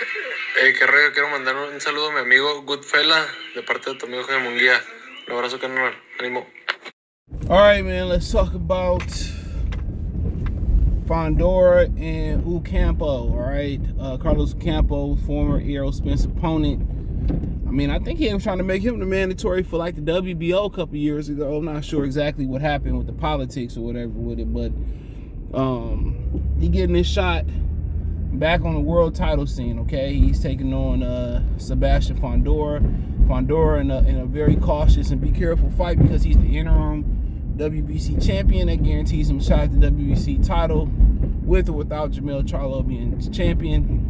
Qué rollo, quiero mandar un saludo a mi amigo Goodfella de parte de tu amigo Haymon. Un abrazo, carnal. Ánimo. All right, man, let's talk about Fundora and Ocampo, all right? Carlos Ocampo, former Errol Spence opponent. I mean, I think he was trying to make him the mandatory for like the WBO a couple years ago. I'm not sure exactly what happened with the politics or whatever with it, but he getting his shot back on the world title scene, okay? He's taking on Sebastian Fundora. Fundora in a very cautious and be careful fight because he's the interim WBC champion. That guarantees him a shot at the WBC title with or without Jamel Charlo being champion.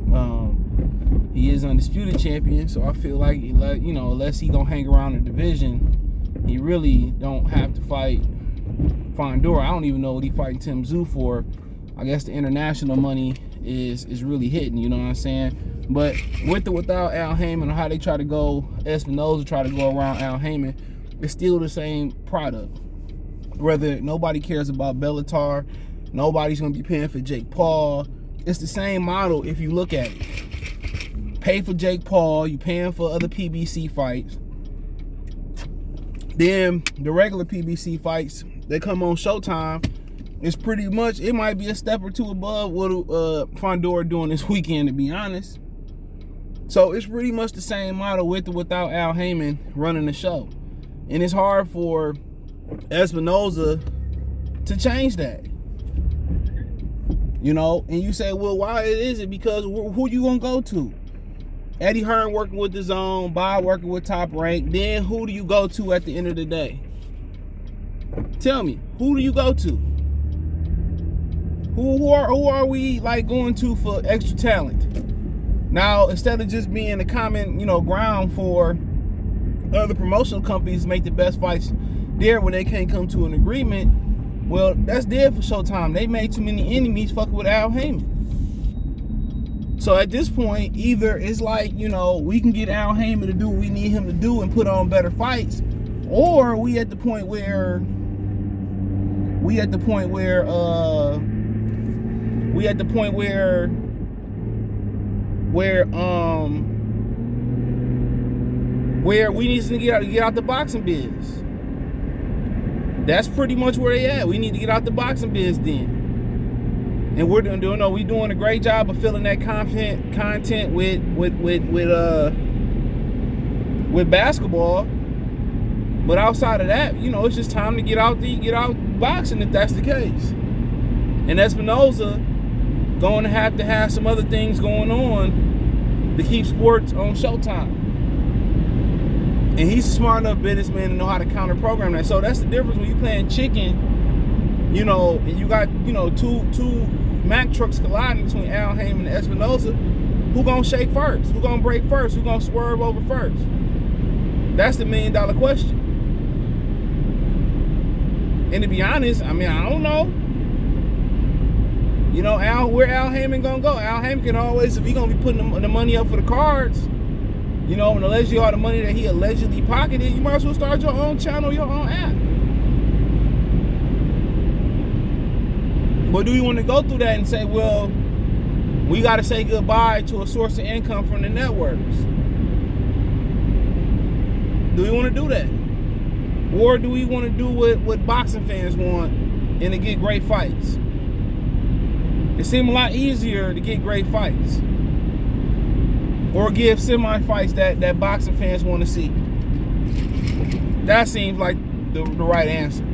He is undisputed champion, so I feel like, you know, unless he gonna hang around the division, he really don't have to fight Fundora. I don't even know what he fighting Tim Tszyu for. I guess the international money is really hitting, you know what I'm saying? But with or without Al Haymon, or how they try to go, Espinoza try to go around Al Haymon, it's still the same product. Whether nobody cares about Bellator, nobody's gonna be paying for Jake Paul. It's the same model if you look at it. Pay for Jake Paul, you paying for other PBC fights. Then the regular PBC fights, they come on Showtime. It's pretty much, it might be a step or two above what Fundora doing this weekend, to be honest. So it's pretty much the same model with or without Al Haymon running the show. And it's hard for Espinoza to change that. You know, and you say, well, why is it? Because who you gonna go to? Eddie Hearn working with the Zone, Bob working with Top Rank. Then who do you go to at the end of the day? Tell me, who do you go to? Who are we like going to for extra talent? Now, instead of just being a common, you know, ground for other promotional companies to make the best fights there when they can't come to an agreement, well, that's dead for Showtime. They made too many enemies fucking with Al Haymon. So at this point, either it's like, you know, we can get Al Haymon to do what we need him to do and put on better fights, or we at the point where we need to get out the boxing biz. That's pretty much where they at. We need to get out the boxing biz then. And we're doing a great job of filling that content with basketball. But outside of that, you know, it's just time to get out boxing if that's the case. And Espinoza going to have some other things going on to keep sports on Showtime. And he's a smart enough businessman to know how to counter program that. So that's the difference when you playing chicken, you know, and you got, you know, two Mack trucks colliding between Al Haymon and Espinoza. Who gonna shake first? Who gonna break first? Who gonna swerve over first? That's the $1 million question. And to be honest, I mean, I don't know. You know, where Al Haymon gonna go? Al Haymon can always, if he gonna be putting the money up for the cards, you know, and allegedly all the money that he allegedly pocketed, you might as well start your own channel, your own app. But do you want to go through that and say, well, we got to say goodbye to a source of income from the networks? Do we want to do that? Or do we want to do what boxing fans want and to get great fights? It seems a lot easier to get great fights. Or give semi-fights that boxing fans want to see. That seems like the right answer.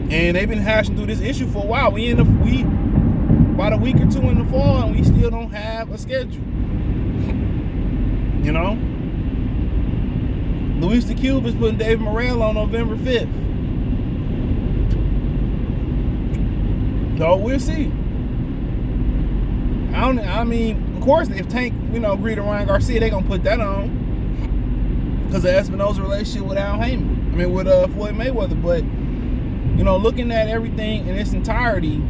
And they've been hashing through this issue for a while. We about a week or two in the fall, and we still don't have a schedule. You know? Luis the Cube is putting David Morrell on November 5th. So we'll see. I mean, of course, if Tank, you know, agreed to Ryan Garcia, they're going to put that on because of Espinoza's relationship with Al Haymon. I mean, with Floyd Mayweather. But, you know, looking at everything in its entirety,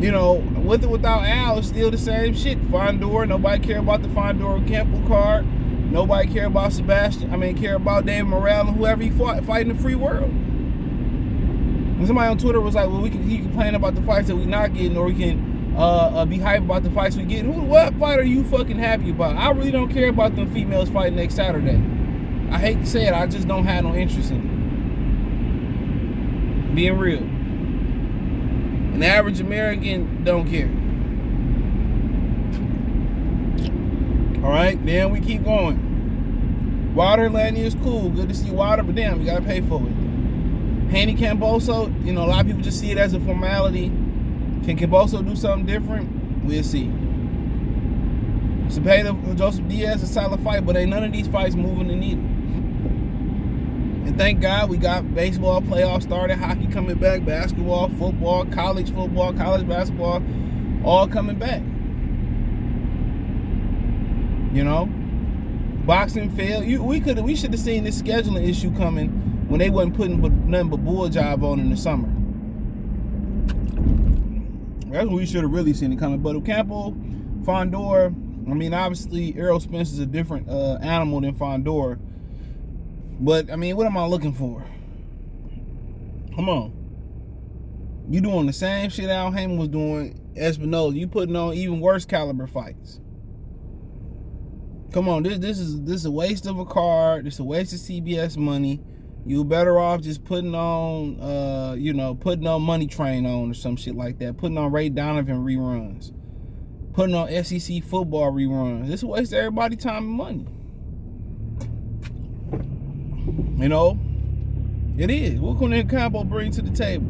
you know, with or without Al, it's still the same shit. Fundora, nobody care about the Fundora Ocampo card. Nobody care about Sebastian. Care about David Morrell and whoever he fight in the free world. And somebody on Twitter was like, well, we can keep complaining about the fights that we not getting, or we can be hyped about the fights we get. What fight are you fucking happy about? I really don't care about them females fighting next Saturday. I hate to say it, I just don't have no interest in it. Being real. An average American don't care. Alright, then we keep going. Wilder Lanny is cool. Good to see Wilder, but damn, you gotta pay for it. Haney Camboso, a lot of people just see it as a formality. Can Camboso do something different? We'll see. Cepeda, Joseph Diaz, a solid fight, but ain't none of these fights moving the needle. And thank God we got baseball playoffs started, hockey coming back, basketball, football, college basketball, all coming back. Boxing failed. We should have seen this scheduling issue coming when they wasn't putting nothing but bull jive on in the summer. That's when we should have really seen it coming. But Ocampo, Fundora, obviously Errol Spence is a different animal than Fundora. But, what am I looking for? Come on. You doing the same shit Al Haymon was doing, Espinosa. You putting on even worse caliber fights. Come on, this is a waste of a card. It's a waste of CBS money. You better off just putting on, putting on Money Train on or some shit like that. Putting on Ray Donovan reruns. Putting on SEC football reruns. This wastes everybody's time and money. It is. What can Ocampo bring to the table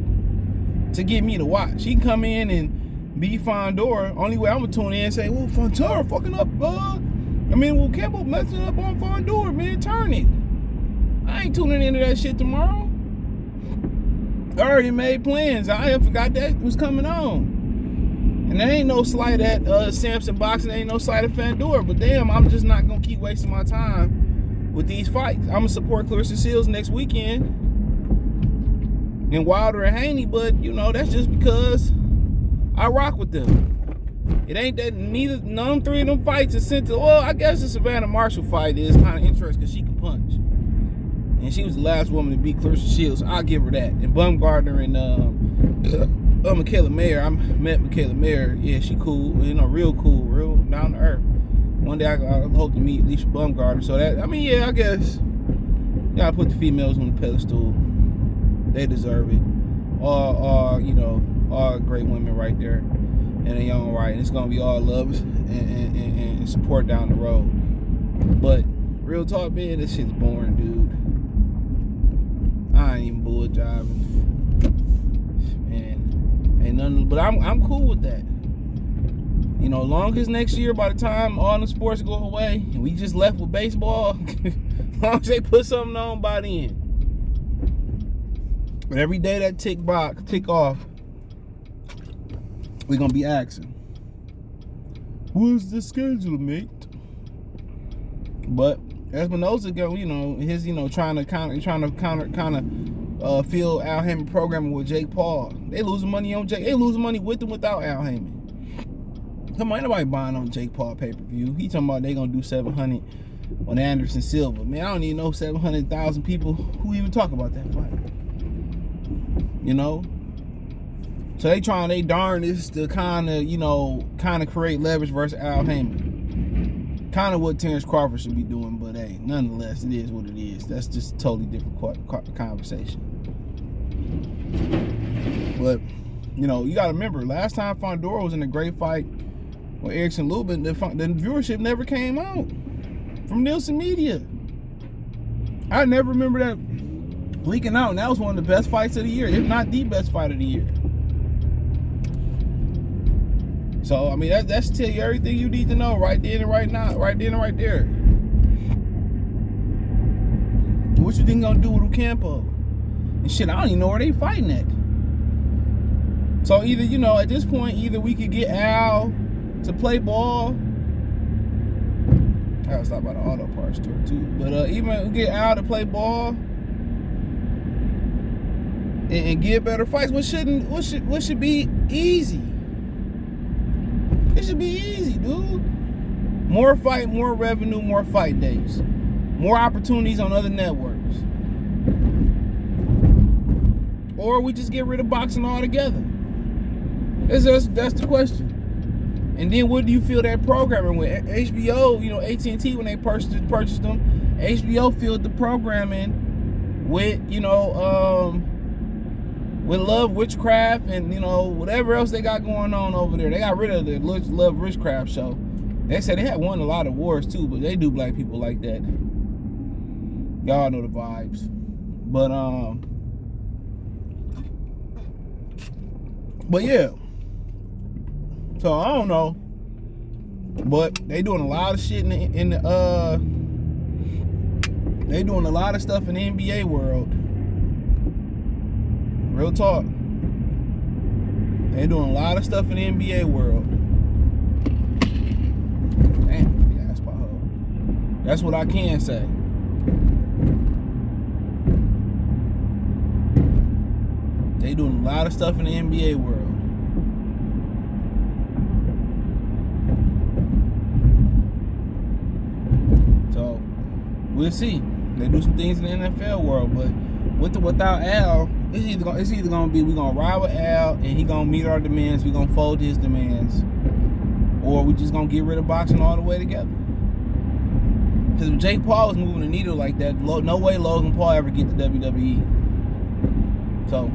to get me to watch? He can come in and be Fundora. Only way I'm gonna tune in and say, well, Fundora fucking up, Ocampo messing up on Fundora, man. Turn it. I ain't tuning into that shit tomorrow. I already made plans. I forgot that was coming on. And there ain't no slight at Samson Boxing. There ain't no slight at Fundora. But damn, I'm just not gonna keep wasting my time with these fights. I'm gonna support Clarissa Shields next weekend and Wilder and Haney, but that's just because I rock with them. It ain't that none three of them fights is sent to. Well, I guess the Savannah Marshall fight is kind of interesting because she can punch, and she was the last woman to beat Clarissa Shields. So I'll give her that. And Bumgardner and Michaela Mayer. I met Michaela Mayer. Yeah, she cool. Real cool, real down to earth. One day I hope to meet Alicia Bumgardner. So that I guess you gotta put the females on the pedestal. They deserve it. All great women right there in their own right. And it's gonna be all love and support down the road. But real talk, man, this shit's boring, dude. I ain't even bull jiving. Man, ain't nothing. But I'm cool with that. Long as next year, by the time all the sports go away and we just left with baseball, as long as they put something on by then. But every day that tick off, we're gonna be asking, what's the schedule, mate? But Espinosa go, his, trying to fill Al Haymon programming with Jake Paul. They losing money on Jake. They losing money with and without Al Haymon. Come on, ain't nobody buying on Jake Paul pay-per-view. He talking about they gonna do 700 on Anderson Silva. Man, I don't even know 700,000 people who even talk about that fight. So they trying they darndest to kind of create leverage versus Al Haymon. Kind of what Terrence Crawford should be doing, but hey, nonetheless, it is what it is. That's just a totally different conversation. But you got to remember, last time Fundora was in a great fight with Erickson Lubin, the viewership never came out from Nielsen Media. I never remember that leaking out, and that was one of the best fights of the year, if not the best fight of the year. So that should tell you everything you need to know right then and right now, right then and right there. What you think gonna do with Ocampo? And shit, I don't even know where they fighting at. So either at this point, either we could get Al to play ball. I gotta stop by the auto parts store too. But even get Al to play ball and get better fights. What should be easy? It should be easy, dude. More fight, more revenue, more fight days, more opportunities on other networks. or we just get rid of boxing altogether? That's the question. And then what do you feel that programming with? HBO, AT&T, when they purchased them, HBO filled the programming with, with Love Witchcraft and, whatever else they got going on over there. They got rid of the Love Witchcraft show. They said they had won a lot of wars too, but they do black people like that. Y'all know the vibes. But yeah. So I don't know. But they doing a lot of shit they doing a lot of stuff in the NBA world. Real talk. They doing a lot of stuff in the NBA world. Damn, big ass pothole. That's what I can say. They doing a lot of stuff in the NBA world. So we'll see. They do some things in the NFL world, but with or without Al, it's either gonna be we gonna ride with Al and he gonna meet our demands, we gonna fold his demands, or we just gonna get rid of boxing all the way together. Because if Jake Paul was moving the needle like that, no way Logan Paul ever get to WWE. So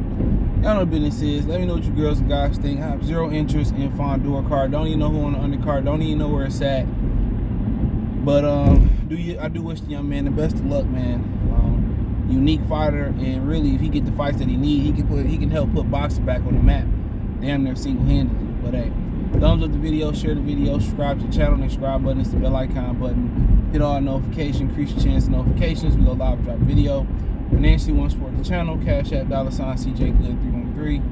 y'all know what business is. Let me know what you girls and guys think. I have zero interest in Fundora card. Don't even know who on the undercard. Don't even know where it's at. But I do wish the young man the best of luck, man. Unique fighter, and really, if he get the fights that he need, he can help put boxing back on the map, damn near single-handedly. But hey, thumbs up the video, share the video, subscribe to the channel. The subscribe button is the bell icon button. Hit all notifications, increase your chance of notifications. We go live, drop video. Financially want to support the channel, Cash App, $CJGood313,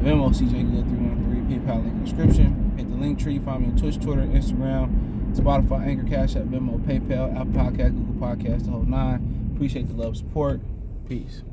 Venmo CJGood313, PayPal link in the description. Hit the link tree, find me on Twitch, Twitter, Instagram, Spotify, Anchor, Cash App, Venmo, PayPal, Apple Podcast, Google Podcast, the whole nine. Appreciate the love, support. Peace.